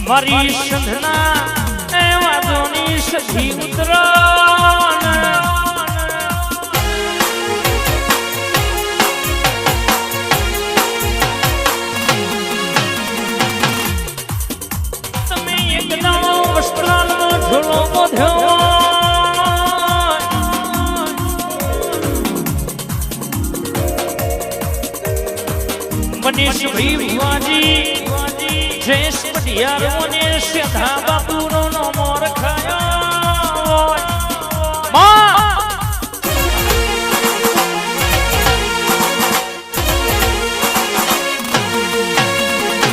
મારી સંધના એ વાદોની સધી ઉતરાણ તમે એકદમ વસ્ત્રાલનો ઝોલો બોધ્યો મનીષ ભાઈ ભુવાજી જયેશ પટિયાર ને સીધા બાપુનો નામો રખાયો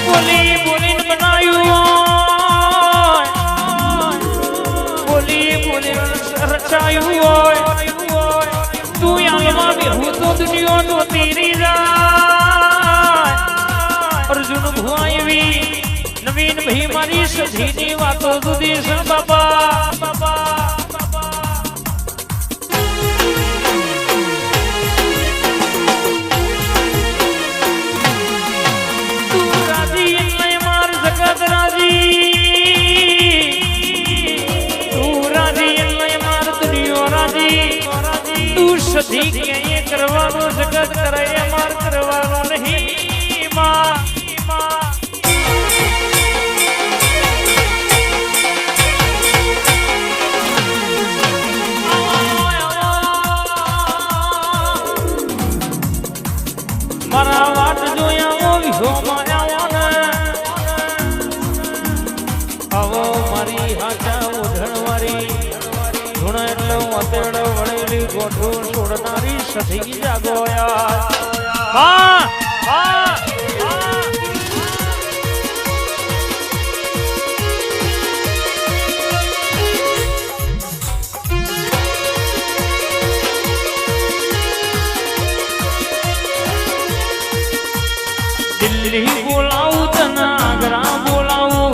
બોલી બોલીને બનાયું બોલી બોલીને રચાયું હોય તું યાલમાં બેહું તો દુનિયા તો તેરી જાય અર્જુન ભુવા એવી નવીન ભાઈ મારી સધીની વાતો સુધી છે બાબા તું રાજી એટલે માર જગત રાજી તું રાજી એટલે માર દુનિયો રાજી તું સધી ક્યાંય કરવાનો જગત કરે માર કરવાનો નહીં માં મારા વાટ જોયા વિહોમાં આવો મારી હાચા ઓઢણવારી ધૂણ એટલે વાતેડ વળેલી ગોઠું છોડનારી સધી જાગોયા દિલ્હી બોલાવું તને આગ્રા બોલાવું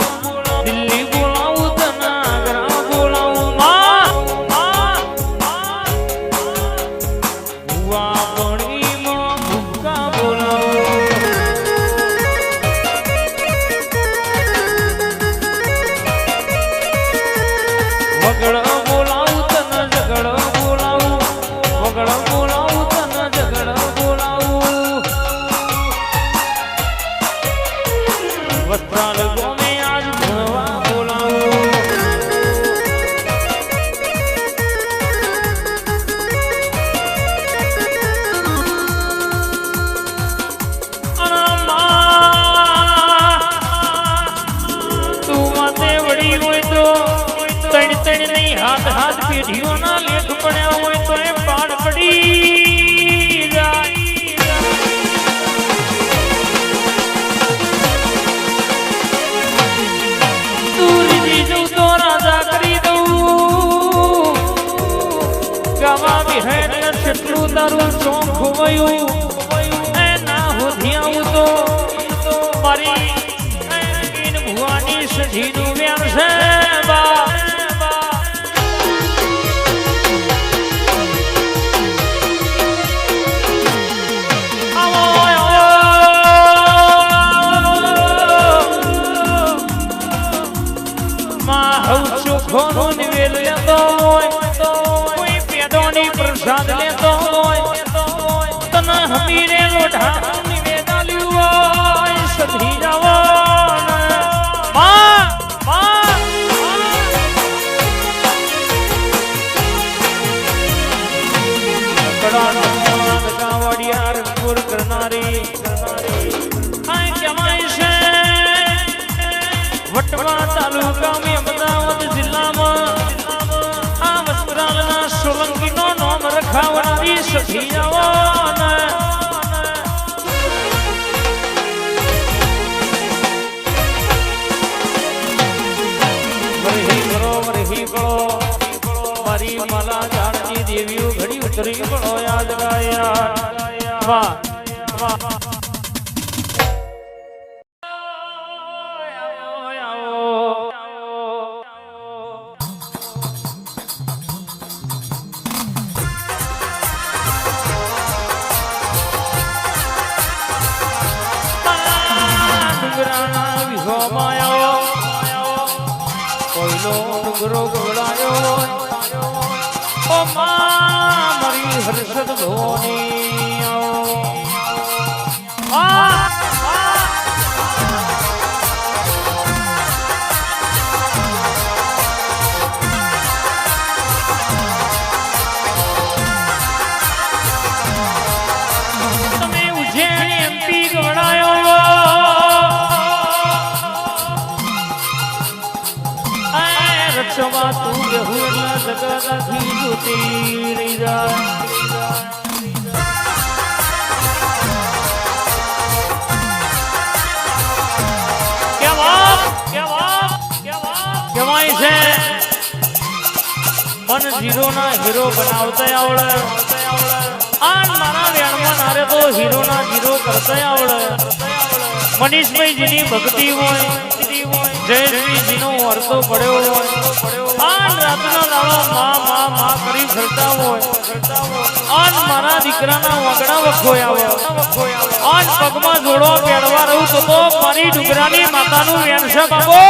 દિલ્હી બોલાવું તને આગ્રા બોલાવું ભુવા બણીમાં ભૂકા બોલાવું વગડ બોલાવું તને ઝગડ બોલાવું વગડ બોલાવું તને ઝગડ બોલાવું વસ્ત્રાલ ગોમે આજ ભણવા બોલાવું તું માતે વળી હોય તો તણ તણ નહીં હાથ હાથ પેઢીઓના લેખ પડ્યા હોય તો એ પાડ પડી જાય કેટલું તારું ચોખ વયું એના હોધિયા તો મારી ભુવાની સધીનું વ્યામ છે ચોખ્ખોનું નિવેદ લેતો હોય કોઈ પેદોની પ્રસાદ લેતો હોય તને હમીરે લોઢાનું નિવેદ આલ્યું હોય સધી જવાડિયા રંગપુર કરનારી કમાય છે વટવા તાલુકામાં અમદાવાદ જિલ્લામાં આ વસ્ત્રાલના સોલંકીનો નામ રખાવનારી સખી વરહી કરો મારી માલા જાણતી દેવીઓ ઘડી ઉતરી પડો યાદ ગાયા વાહ વાહ ઘૂઘરો ગવડાયો ઓ માં મારી હર્ષદ ધોની તમે ઉજ્જૈન એમપી ગવડાયો રક્ષવા તું બેહુરના જગતથી જોતી રહી જાય કહેવાય છે મન જીરો ના હીરો બનાવતા આવડે આન મારા વેણમાં નારે તો હીરો ના જીરો કરતા આવડે મનીષભાઈ જેની ભક્તિ હોય જયશ્રીજીનો અર્થો પડ્યો હોય આન રાતના દાડો માં કરી ફરતા હોય આન મારા દીકરાના વગડા વખોયા હોય આન પગમાં જોડો પેડવા રહું તો મારી ડુગરાની માતાનું વેણ છે બાબો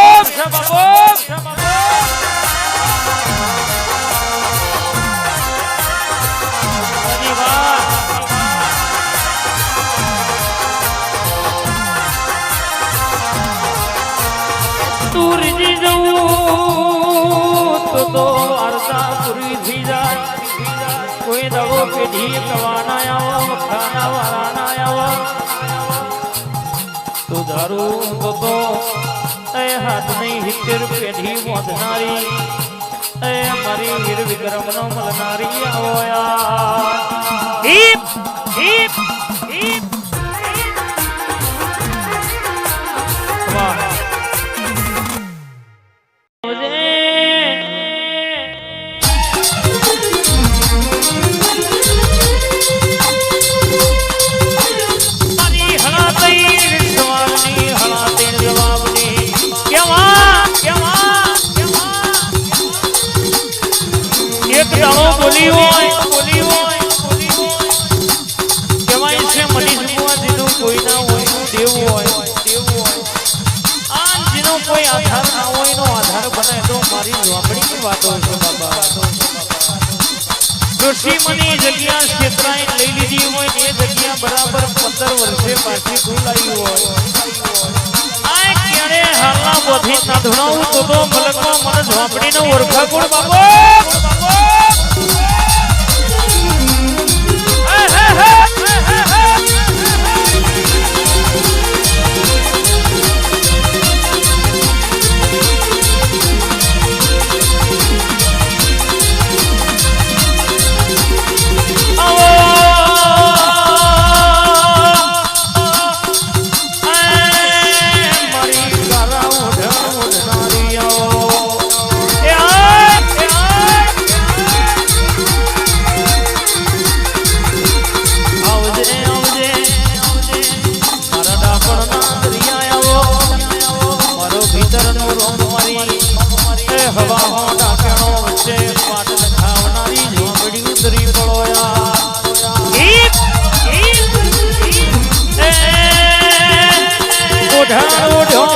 તુરજી જવું તો વાર્તા પૂરી થઈ જાય કોઈ દડો પેઢી કવાના આવો વખાના વાળાના આવો તો દારૂ તો એ હાથ નહીં 70 પેઢી મોધનારી એ મારી વીર વિક્રમનો મળનારી આવો યાર હીપ હીપ હીપ વાહ બોલી હોય કહેવાય છે મનીષ જેનું કોઈ ના હોય દેવું હોય આ જેનો કોઈ આધાર ના હોય એનો આધાર બને તો મારી ઝોપડીની વાતો છે બાબા જોશી મને જગ્યા ક્ષેત્રાએ લઈ લીધી હોય એ જગ્યા બરાબર 15 વર્ષે પાછી ખોલાઈ હોય આ ક્યારે હાલના બોધી ના ધણાવું તો મલકમાં મને ઝોપડીનો ઓળખા કોણ બાબો ઓઢા